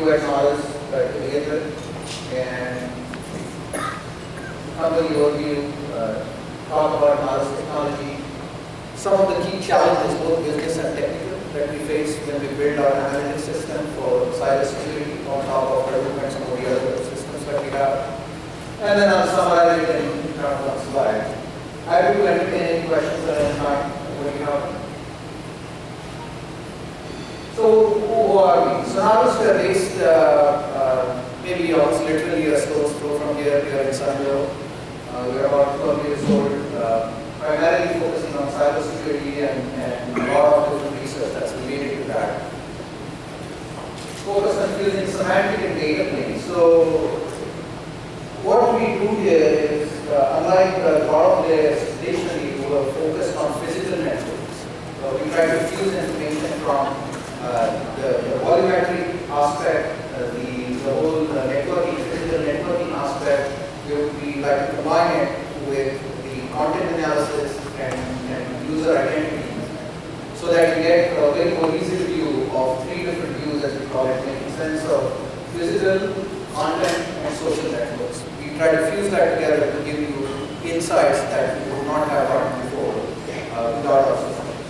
few at Knowledge to begin with, and company overview, talk about Knowledge technology, some of the key challenges, both business and technical, that we face when we build our analytics system for cybersecurity on top of Hadoop and some of the other systems that we have. And then I'll summarize it in kind of one slide. I will entertain any questions at any time. What do you have? So who are we? So now we are based maybe almost literally a stone's throw from here. We are in Sunville. We are about 12 years old, primarily focusing on cybersecurity and a lot of different research that's related to that. Focus on using semantic and data planes. So what we do here is, unlike a lot of players traditionally who are focused on physical networks, we try to fuse information from the volumetric aspect, the whole networking, physical networking aspect. We like to combine it with the content analysis and user identity, so that you get a very cohesive view of three different views, as we call it, making sense of physical, content, and social networks. We try to fuse that together to give you insights that you would not have gotten before without our systems.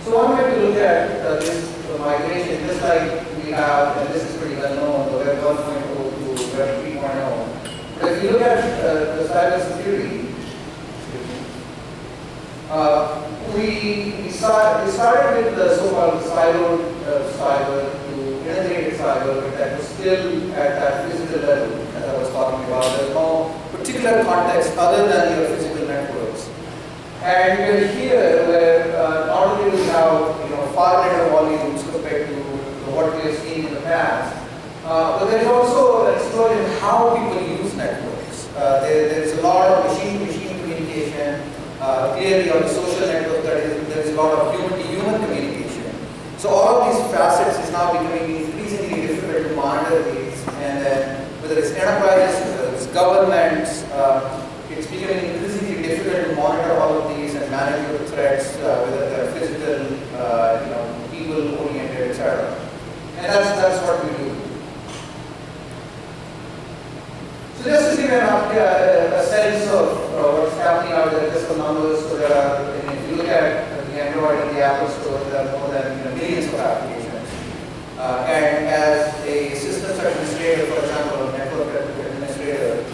So one way to look at this migration, just like we have, and this is pretty well known, the Web 1.0 to Web 3.0. But if you look at the cybersecurity, we started with the so-called siloed cyber to integrated cyber, but that was still at that physical level, as I was talking about. There's no particular context other than your physical networks. And we're here where not only do we have far greater volumes compared to what we have seen in the past, but there is also an explosion in how people use networks. There is a lot of machine-to-machine communication. Clearly on the social network there is a lot of human-to-human communication. So all of these facets is now becoming increasingly difficult to monitor these, and then whether it's enterprises, whether it's governments, it's becoming increasingly difficult to monitor all of these and manage the threats, whether they're physical, people-oriented, etc. And that's what we do. So just to give you a sense of what's happening out there, just some numbers. So there are, if you look at the Android and the Apple Store, there are more than millions of applications. And as a systems administrator, for example, a network administrator,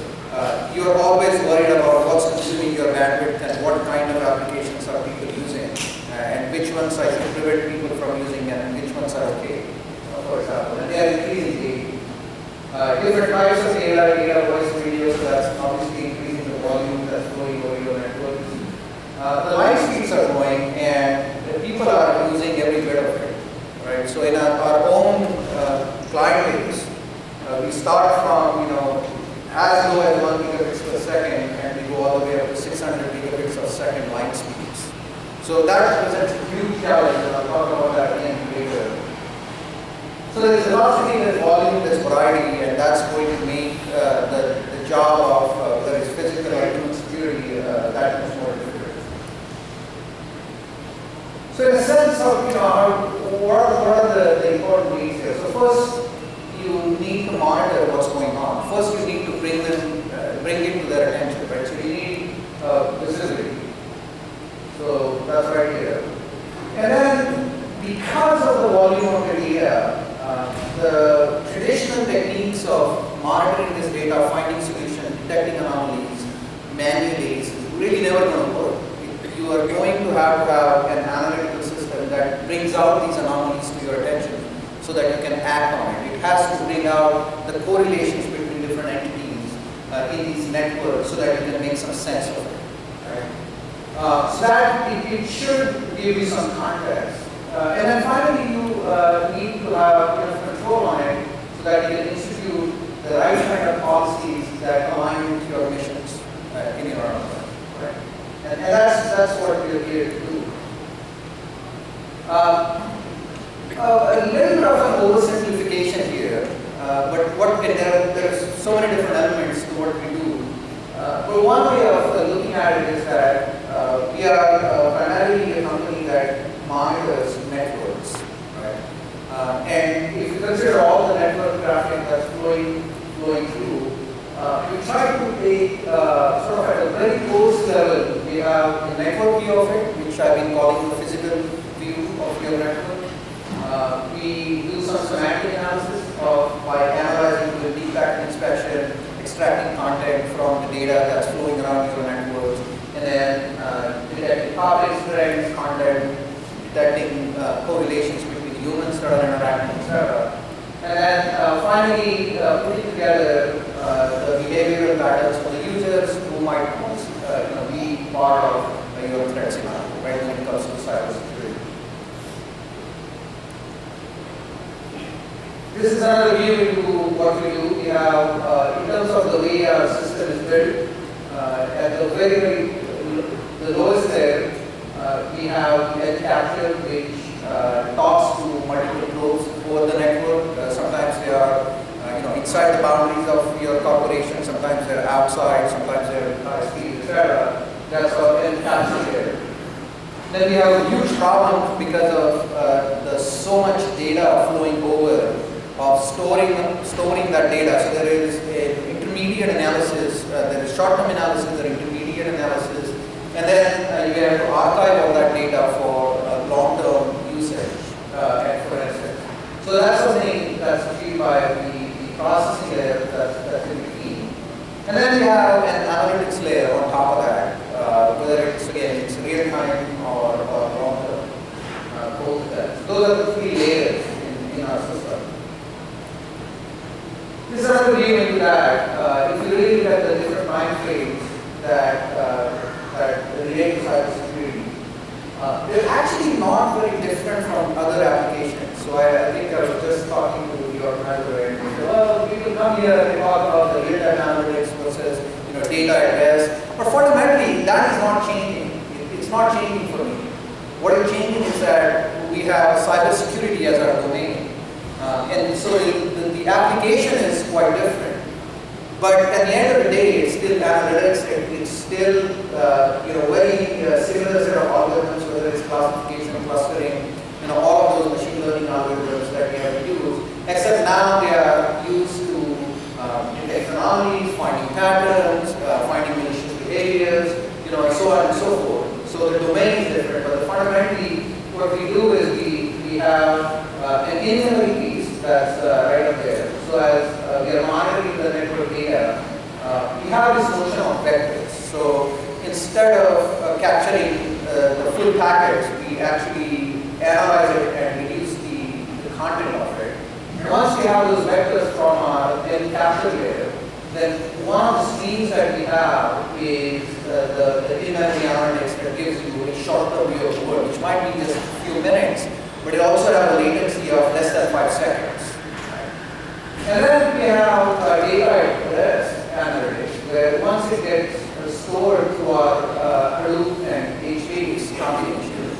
you are always worried about what's consuming your bandwidth and what kind of applications are people using, and which ones I should prevent people from using and which ones are okay, for example. And they are increasingly different types of data, voice, video, so that's obviously increasing the volume that's flowing over your network. The line speeds are growing, and the people are using every bit of it, right? So in our own client base, we start from as low as 1 gigabits per second, and we go all the way up to 600 gigabits per second line speeds. So that represents a huge challenge, and I'll talk about that again later. So there's velocity, there's volume, there's variety, and that's going to make the job of whether it's physical or human security that much more difficult. So in a sense of what are the important ways here? So first, you need to monitor what's going on. First, you need to bring it to their attention, right? So you need visibility. So that's right here. And then, because of the volume of the data, the traditional techniques of monitoring this data, finding solutions, detecting anomalies manually is really never going to work. You are going to have an analytical system that brings out these anomalies to your attention so that you can act on it. It has to bring out the correlations between different entities in these networks so that you can make some sense of it. Right? So that it should give you some context. And then finally, you need to have control on it so that you can institute the right kind of policies that align with your missions in your enterprise. Right? And that's what we're here to do. A little bit of an oversimplification here, but there's so many different elements to what we do. But one way of looking at it is that we are primarily a company that monitors networks, right? very coarse level, we have the network view of it, which I've been calling the physical view of your network. We do some semantic analysis by analyzing the deep packet inspection, extracting content from the data that's flowing around your networks, and then detecting topics, trends, content, detecting correlations between humans that are interacting, etc. And then finally, putting together the behavioral patterns for the users who might be part of your threat scenario, right, when it comes to cybersecurity. This is another view into what we do. We have, in terms of the way our system is built, at the the lowest layer, we have edge capture, which talks to multiple flows over the network. Sometimes they are inside the boundaries of your corporation, sometimes they're outside, sometimes they're high speed, etc. That's our edge capture layer. Then we have a huge problem because of the so much data flowing over of storing that data. So there is an intermediate analysis, there is short-term analysis, there is intermediate analysis, and then you have to archive all that data for long-term usage and for instance. So that's something that's achieved by the processing layer that's in between. And then we have an analytics layer on top of that, whether it's real-time or long-term, both of that. Those are the three layers in our system. This is another view into that. If you really look at the different mind frames that relate to cybersecurity, they're actually not very different from other applications. So I think I was just talking to your manager and he said, well, people come here and talk about the real-time analytics versus data at rest. But fundamentally, that is not changing. It's not changing for me. What is changing is that we have cybersecurity as our domain. And so the application is quite different. But at the end of the day, it's still analytics. It's still very similar set of algorithms, whether it's classification, clustering, all of those machine learning algorithms that we have to use. Except now they are used to detect anomalies, finding patterns, finding malicious behaviors, and so on and so forth. So the domain is different, but fundamentally, what we do is we have an in-memory piece that's right up there. So as we are monitoring the network data, we have this notion of vectors. So instead of capturing the full packets, we actually analyze it and reduce the content of it. And once we have those vectors from our capture layer, then one of the streams that we have is the in-memory analytics that gives you a short-term view of the world, which might be just a few minutes, but it also has a latency of less than 5 seconds. And then we have data at rest analytics, where once it gets stored through our Hadoop and HBase combination,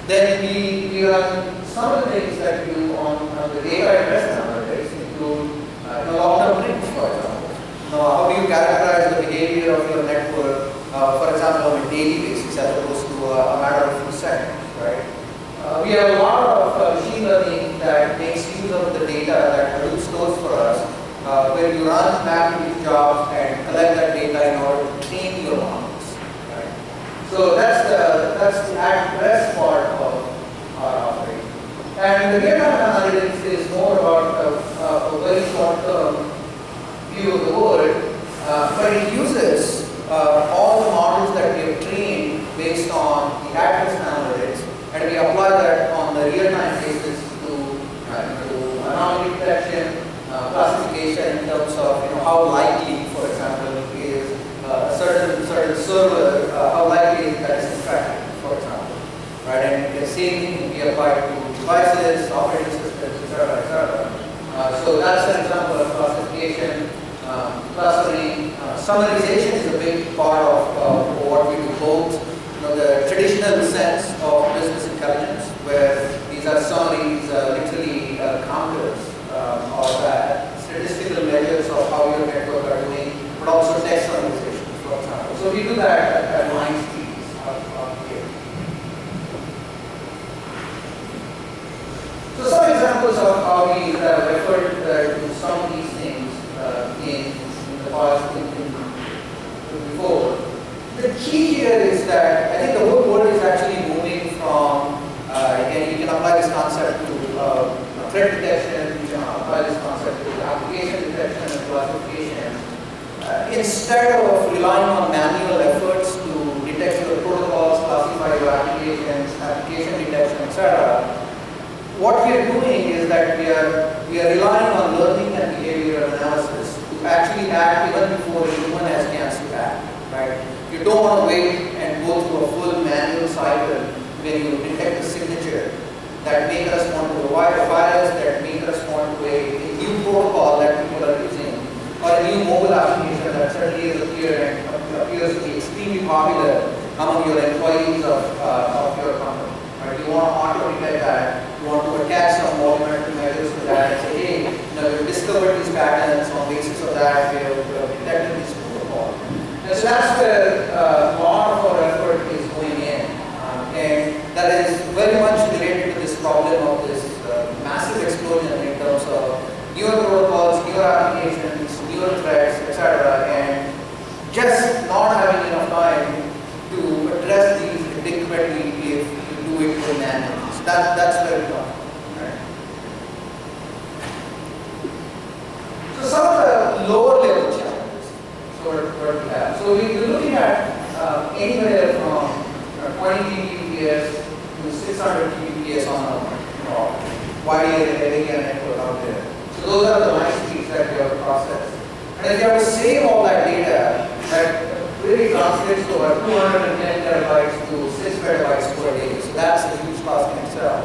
then we run some of the things that we do on the data at rest analytics, include long-term links, for example. How do you characterize the behavior of your network, for example, on a daily basis, as opposed to a matter of few seconds, right? We have a lot of machine learning that makes use of the data that Hadoop stores for us, where you run mapping jobs and collect that data in order to train your models. Right? So that's the at-rest part of our offering. And the real-time analytics is more about a very short-term view of the world, but it uses all the models that we have trained based on the at-rest analytics, and we apply that on the real-time basis to anomaly detection, classification in terms of how likely, for example, is a certain server, how likely is that it's infected, for example, right? And the same thing can be applied to devices, operating systems, etc. So that's an example of classification, clustering. Summarization is a big part of what we do, both the traditional sense of business intelligence, where these are summaries, literally counters or statistical measures of how your network are doing, but also text summarization, for example. So we do that at line speeds up here. So some examples of how we have referred to some of these things in the past before. key here is that I think the whole world is actually moving from, again, you can apply this concept to threat detection, you can apply this concept to application detection and classification. Instead of relying on manual efforts to detect your protocols, classify your applications, application detection, etc., what we are doing is that we are relying on learning and behavioral analysis to actually act even before a human has a chance to act. Right? You don't want to wait and go through a full manual cycle when you detect a signature that make us want to provide a virus, that make us want to a new protocol that people are using, or a new mobile application that suddenly has appeared and appears to be extremely popular among your employees of your company. Right? You want to auto-detect that. You want to attach some volumetric measures to that and say, hey, we've discovered these patterns. On the basis of that, we have detected this protocol. And so that's where a lot of our effort is going in. And that is very much related to this problem of this massive explosion in terms of newer protocols, newer applications, newer threats, etc. And just not having enough time to address these adequately if you do it with manually. So that's where we come from. Right? So some of the lower level challenges. What we have. So we're looking at anywhere from 20 Gbps to 600 Gbps on a wide area network out there. So those are the line speeds that we have to process. And if you have to save all that data, that really translates to over 210 terabytes to 6 petabytes per day. So that's a huge cost in itself.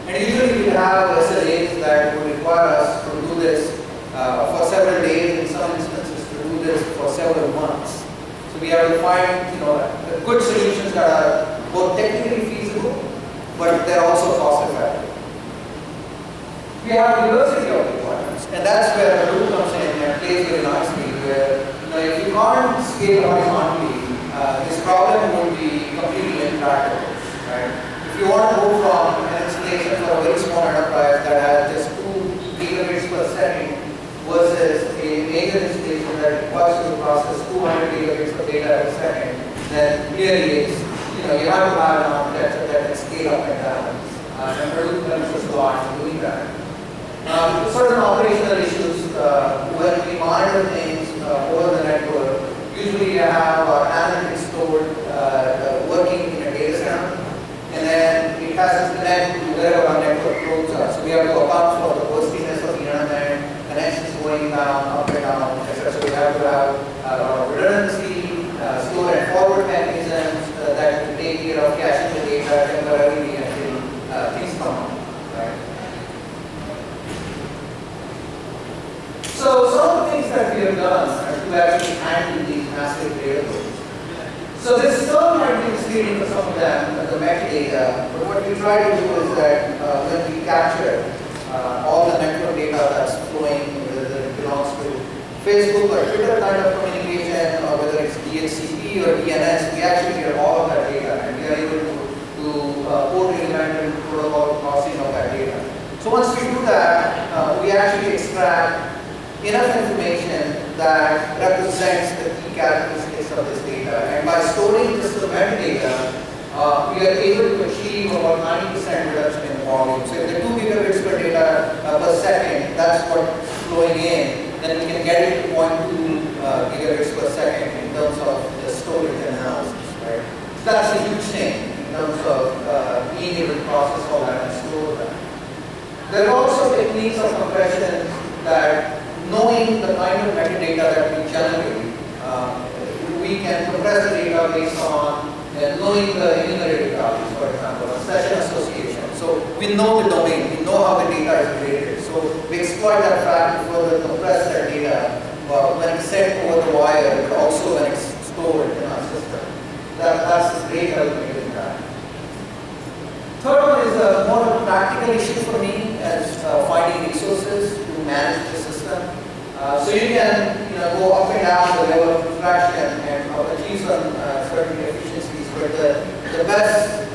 And usually we have SLAs that would require us to do this for several days, in some instances to do this for several months. So we have to find good solutions that are both technically feasible, but they're also cost effective. We have diversity of requirements, and that's where Hadoop comes in and plays very nicely, where if you can't scale horizontally, this problem would be completely intractable. Right? If you want to go from an installation for a very small enterprise that has just 2 gigabits per second versus a major installation that requires you to process 200 gigabits of data per second, then clearly you have to have an architecture that can scale up and down. And Hadoop helps us a lot in doing that. Certain operational issues, when we monitor things over the network, usually you have our analytics stored working in a data center, and then it has to connect to wherever our network probes are. So we have to account for the burstiness of the internet, connections going down, up and down, etc. So we have to have a lot of redundancy, store and forward mechanisms that will take care of caching the data temporarily until things come up. Right? So some of the things that we have done to actually handle these massive data loads. So this term might be misleading for some of them, the metadata, but what we try to do is that when we capture all the network data that's flowing, whether it belongs to Facebook or Twitter kind of communication, or whether it's DHCP or DNS, we actually get all of that data, and we are able to port independent protocol processing of that data. So once we do that, we actually extract enough information that represents the key characteristics of this data. And by storing just the metadata, we are able to achieve about 90% reduction in volume. So if the 2 gigabits per data per second, that's what's flowing in, then we can get it to 0.2 gigabits per second in terms of the storage analysis. Right? So that's a huge thing in terms of being able to process all that and store that. There are also techniques of compression that, knowing the kind of metadata that we generate, we can compress the data based on knowing the enumerated values, for example, a session association. So we know the domain, we know how the data is related. So we exploit that fact to further compress that data when it's sent over the wire, but also when it's stored in our system. That's the great element in that. Third one is a more practical issue for me as finding resources to manage the system. So you can go up and down the level of abstraction and achieve some certain efficiencies, but the best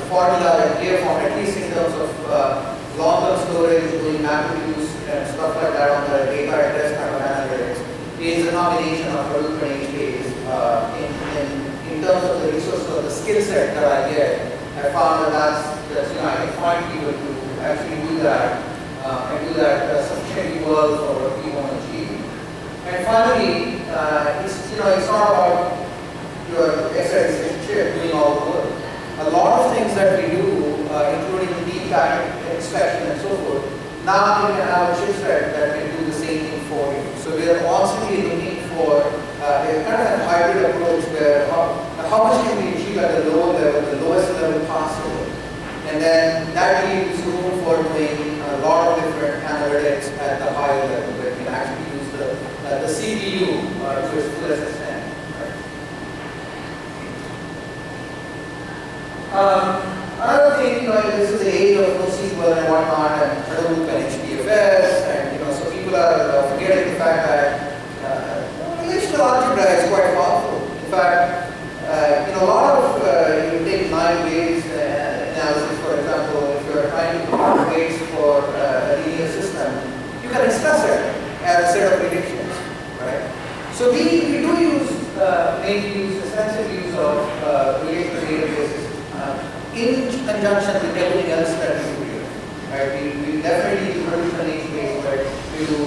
formula that we have found, at least in terms of long-term storage, doing MapReduce and stuff like that on the data address kind of analytics, is a combination of Hadoop and HBase in set that I get, I found that's you know, I can find people to actually do that and do that sufficiently well for what we want to achieve. And finally, it's not about your SI relationship doing all the work. A lot of things that we do, including deep packet inspection and so forth, now you can have a chipset that can do the same thing for you. So we are constantly looking for a kind of a hybrid approach where how much can we achieve at the lower level, the lowest level possible. And then that leaves room for doing a lot of different analytics at the higher level where we can actually use the CPU to its fullest extent. Another thing, this is the age of NoSQL and whatnot, and Hadoop and HDFS, and so people are forgetting the fact that relational algebra is quite powerful. In fact, a lot of you take line-based analysis, for example, if you are trying to compute weights for a linear system, you can express it as a set of predictions, right? So we do use, mainly use extensive use of relational databases in conjunction with everything else that we do here, right? We definitely do traditional nature-based, but we do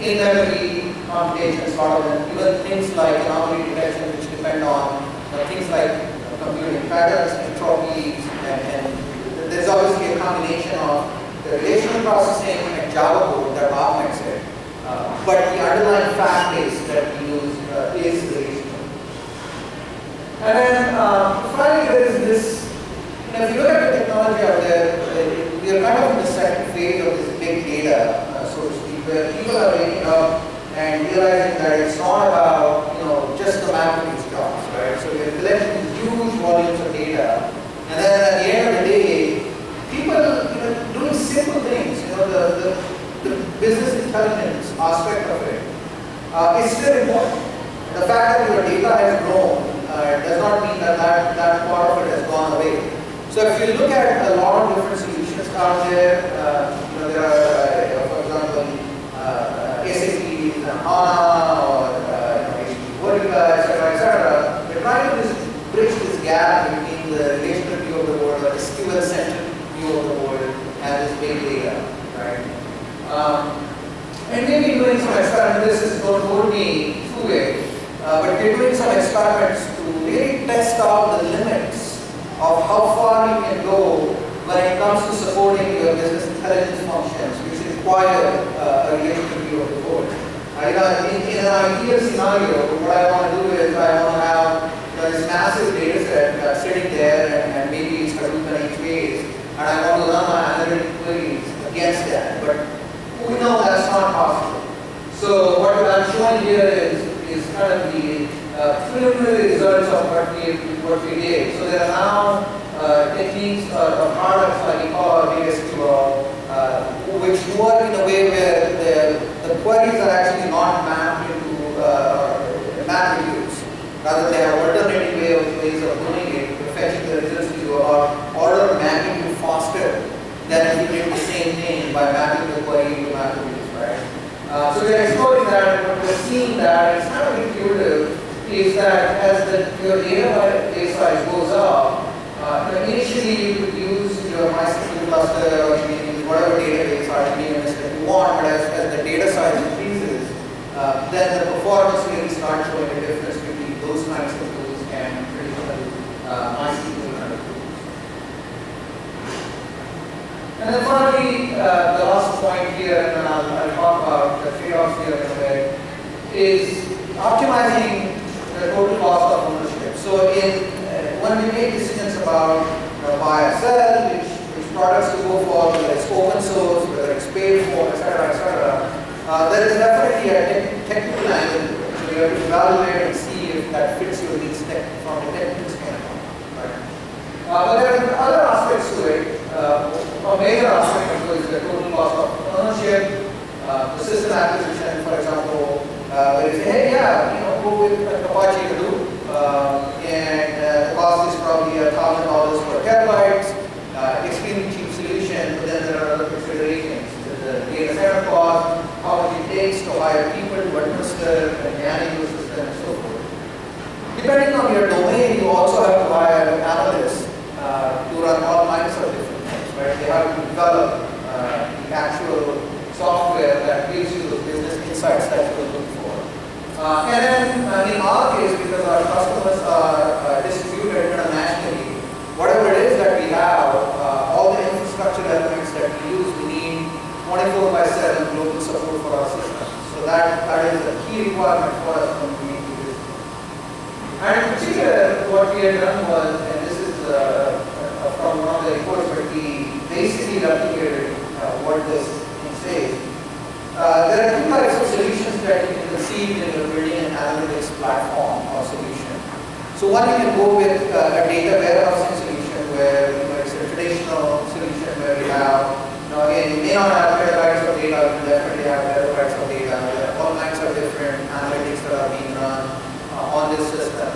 in-memory computations, sort of, and even things like anomaly detection, which depend on things like computing patterns, entropies, and there's obviously a combination of the relational processing and Java code that augments it. But the underlying fact base that we use is relational. And then finally, there is this. If you look at the technology out there, we are kind of in the second phase of this big data, so to speak, where people are waking up and realizing that it's not about just the mathematics jobs, right? So we are collecting huge volumes of data, and then at the end of the day, people doing simple things, the business intelligence aspect of it is still important. The fact that your data has grown does not mean that part of it has gone away. So if you look at a lot of different solutions out there, there are, for example, SAP and HANA or HP Vertica, etc. We're trying to bridge this gap between the relational view of the world, or the SQL-centric view of the world, and this big data, right? And maybe doing some experiments. This is don't hold me to it, but we're doing some experiments to really test out the limits of how far you can go when it comes to supporting your business intelligence functions, which require a relational view of the world. In an ideal scenario, what I want to do is I want to have this massive data set sitting there, and maybe it's Hadoop and HBase, and I want to run my analytic queries against that. But we know that's not possible. So what I'm showing here is kind of the preliminary results of what we did. So there are now techniques or products like we call DSQL, which work in a way where the queries are actually not mapped into matrix. Rather, they have alternative ways of doing it to fetch the results to you, or order of magnitude faster than if you did the same thing by mapping the query to matrix, right? So we are exploring that, and we're seeing that it's kind of intuitive. Is that as your database size goes up, initially you could use your MySQL cluster or whatever database RDBMS that you want, but as the data size increases, then the performance really starts showing a difference between those kinds of tools and traditional MySQL kind of tools. And then finally, the last point here, and then I'll talk about the trade-offs here in a bit, is optimizing the total cost of ownership. So when we make decisions about buy or sell, which products to go for, whether it's open source, whether it's paid for, etc., there is definitely a technical angle. So you have to evaluate and see if that fits your needs from a technical standpoint. Right? But there are other aspects to it. A major aspect of it is the total cost of ownership, the system acquisition, for example. Where you say, hey, go with Apache Hadoop, and the cost is probably $1,000 per terabyte, extremely cheap solution, but then there are other considerations. The data center cost, how much it takes to hire people to administer and manage the system, and so forth. Depending on your domain, you also have to hire they have to develop the actual software that gives you those business insights that you're looking for. And then in our case, because our customers are distributed internationally, whatever it is that we have, all the infrastructure elements that we use, we need 24/7 global support for our system. So that is a key requirement for us when we need to do this. And in particular, what we had done was, and this is from one of the reports, but we basically replicated what this thing says. There are two types of solutions that you can conceive when you're building an analytics platform or solution. So one, you can go with a data warehousing solution where it's a traditional solution where we have, again, you may not have petabytes of data, you definitely have terabytes of data. There are all kinds of different analytics that are being run on this system.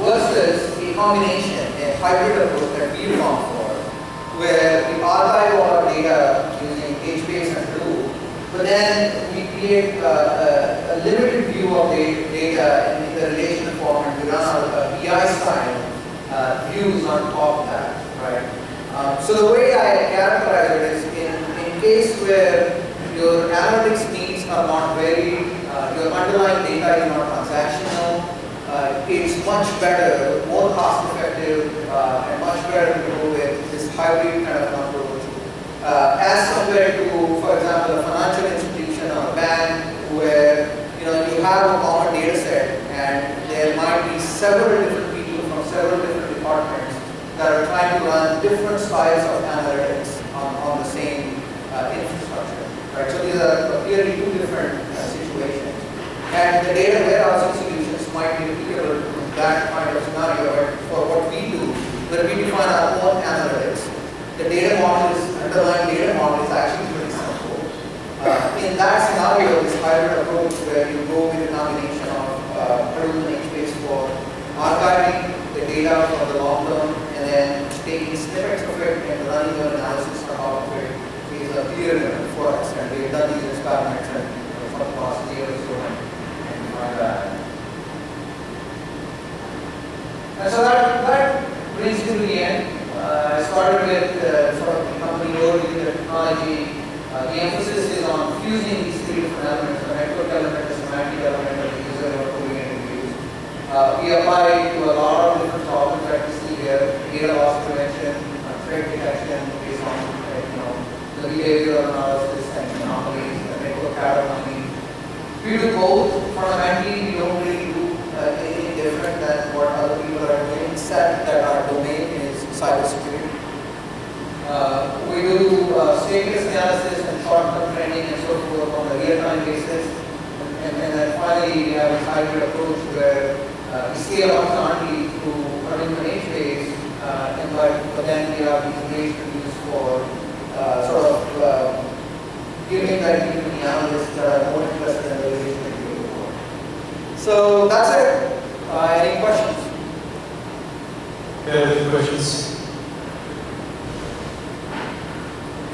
Versus a combination, a hybrid approach that we've gone for, where we archive all our data using HBase and Hadoop, but then we create a limited view of the data in the relational form, and we run our BI style views on top of that, right? So the way I characterize it is in case where your analytics needs are not very, your underlying data is not transactional, it's much better, more cost effective, and much better to go with this hybrid kind of approach. As compared to, for example, a financial institution or a bank where you have a common data set and there might be several different people from several different departments that are trying to run different styles of analytics on the same infrastructure. Right? So these are clearly two different situations. And the data warehousing solutions might be applicable to that kind of scenario. But for what we do, where we define our own analytics, the data model underlying data model is actually pretty simple. In that scenario, this hybrid approach where you go with a combination of Hadoop and HBase for archiving the data for the long term and then taking snippets of it and running your analysis on top of it is a clear winner for us. And we've done these experiments and for the past year or so and find that. And so that brings me to the end. I started with sort of the company overview, the technology. The emphasis is on fusing these three different elements: the network element, the semantic element, and the user or coding interviews. We apply to a lot of different problems that we see here: data loss prevention, threat detection based on the behavioral analysis and anomalies, the network cataloging. We do both. Fundamentally, we don't really do anything different than what other people are doing, except that our domain is cybersecurity. We do status analysis and short-term training and so forth on a real-time basis. And then finally, we have this hybrid approach where we scale horizontally through running an HBase, but then we have these ways to use for sort of giving that to the analysts that are more interested in the relationship with the report. So that's it. Any questions? Yeah, any questions?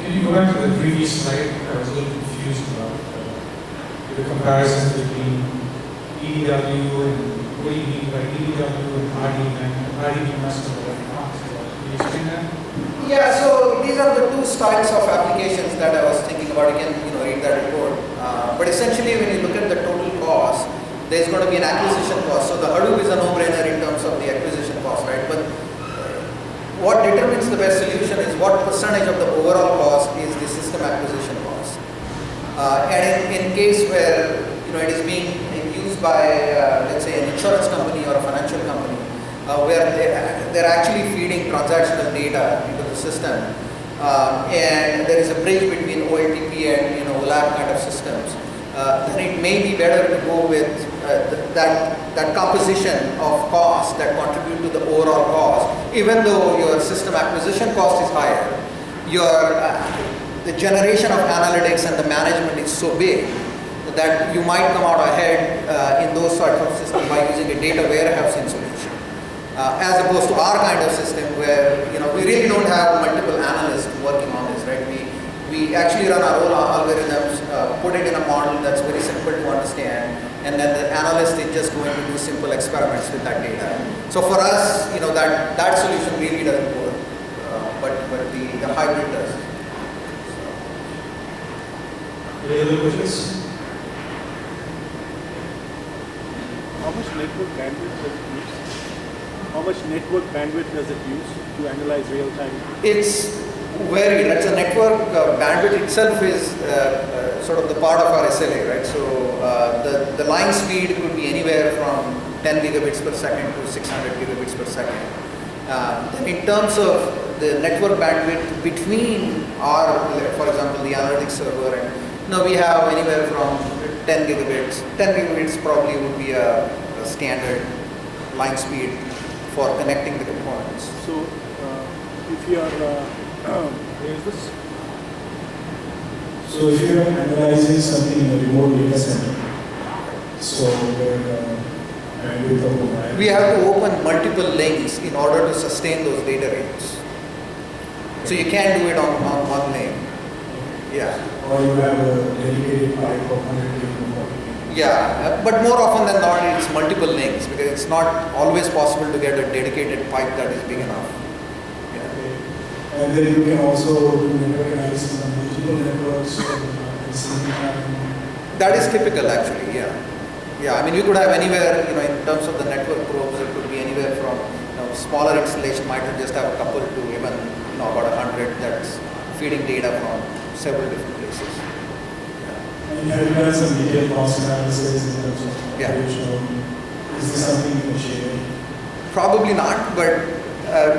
Can you go back to the previous slide? I was a little confused about the comparison between EDW and what do you mean by EDW and RDB master? Can you explain that? Yeah, so these are the two styles of applications that I was thinking about. Again, read that report. But essentially, when you look at the total cost, there's going to be an acquisition cost. So the Hadoop is a no-brainer in terms of the acquisition cost, right? But what determines the best solution is what percentage of the overall cost is the system acquisition cost. And in case where it is being used by, let's say, an insurance company or a financial company, where they're actually feeding transactional data into the system, and there is a bridge between OLTP and OLAP kind of systems, then it may be better to go with that composition of costs that contribute to the overall cost. Even though your system acquisition cost is higher, the generation of analytics and the management is so big that you might come out ahead in those sorts of systems by using a data warehousing solution, as opposed to our kind of system where we really don't have multiple analysts working on this, right? We actually run our own algorithms, put it in a model that's very simple to understand, and then the analyst is just going to do simple experiments with that data. So for us, that solution really doesn't work. But the the hybrid does. Any other questions? How much network bandwidth does it use? How much network bandwidth does it use to analyze real-time? It's varied. That's a network bandwidth itself is sort of the part of our SLA, right? So the line speed could be anywhere from 10 gigabits per second to 600 gigabits per second. In terms of the network bandwidth between our, for example, the analytics server, and we have anywhere from 10 gigabits. 10 gigabits probably would be a standard line speed for connecting the components. So if you are, where is this? So if you are analyzing something in a remote data center, so we have to open multiple links in order to sustain those data rates. So you can't do it on one lane. Yeah. Or you have a dedicated pipe of 100 gig. Yeah, but more often than not, it's multiple links because it's not always possible to get a dedicated pipe that is big enough. Yeah. Okay. And then you can also do network analysis on multiple networks at the same time. That is typical, actually. Yeah. Yeah. I mean, we could have anywhere, in terms of the network probes, it could be anywhere from smaller installation might just have a couple to even about 100 that's feeding data from several different places. And have you done some detailed cost analysis in terms of operational? Is this something you can share? Probably not, but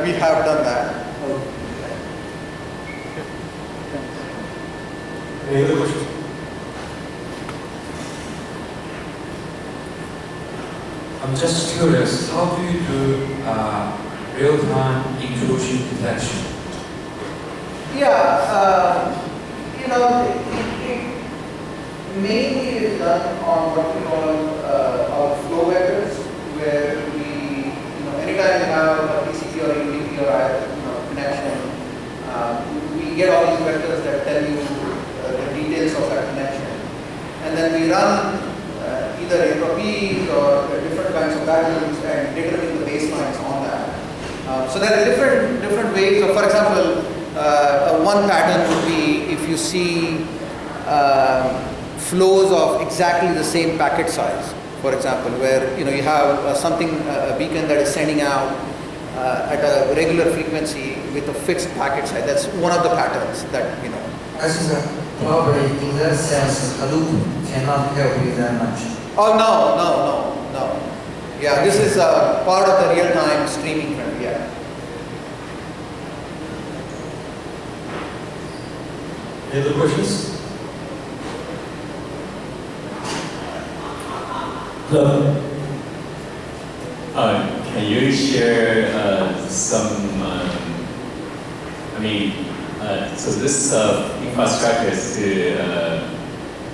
we have done that. Any other questions? I'm just curious, how do you do real-time intrusion detection? Yeah, it mainly is done on what we call our flow vectors, where we, anytime we have a TCP or UDP or connection, we get all these vectors that tell you the details of that connection. And then we run either entropies or different kinds of patterns and determine the baselines on that. So there are different ways. So for example, one pattern would be if you see flows of exactly the same packet size, for example, where you have a beacon that is sending out at a regular frequency with a fixed packet size. That's one of the patterns that I think probably in that sense, Hadoop cannot help you that much. Oh no. Yeah, this is part of the real-time streaming trend. Yeah. Any other questions? Hello. Can you share so this infrastructure is to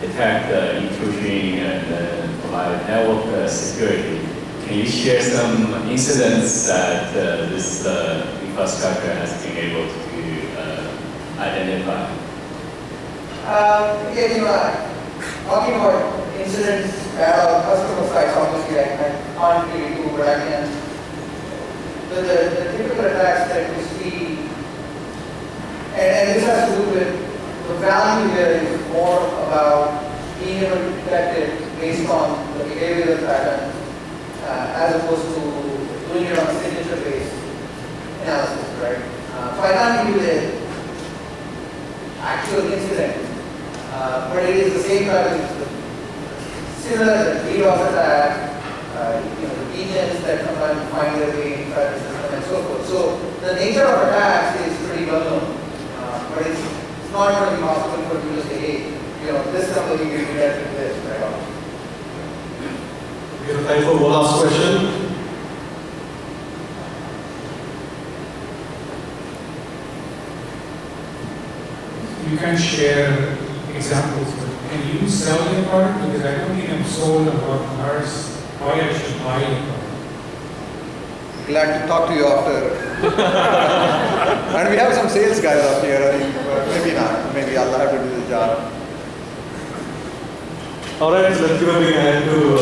detect intrusion and provide network security. Can you share some incidents that this infrastructure has been able to identify? Talking about incidents at our customer sites, obviously I can't really do, but I can. The typical attacks that we see, and this has to do with the value here is more about being able to detect it based on the behavioral pattern as opposed to doing it on signature-based analysis, right? So I can't give you the actual incident. But it is the same kind of similar to the DDoS attack, the agents that sometimes find their way inside the system and so forth. So the nature of attacks is pretty well known, but it's not going to be possible for you to say, hey, this somebody will be there with this, right? We have time for one last question. You can share examples, but can you sell your product? Because I don't think I'm sold about cars, why I should buy your product. Glad to talk to you after. And we have some sales guys up here, I think, but maybe not. Maybe I'll have to do the job. All right, let's give a big hand to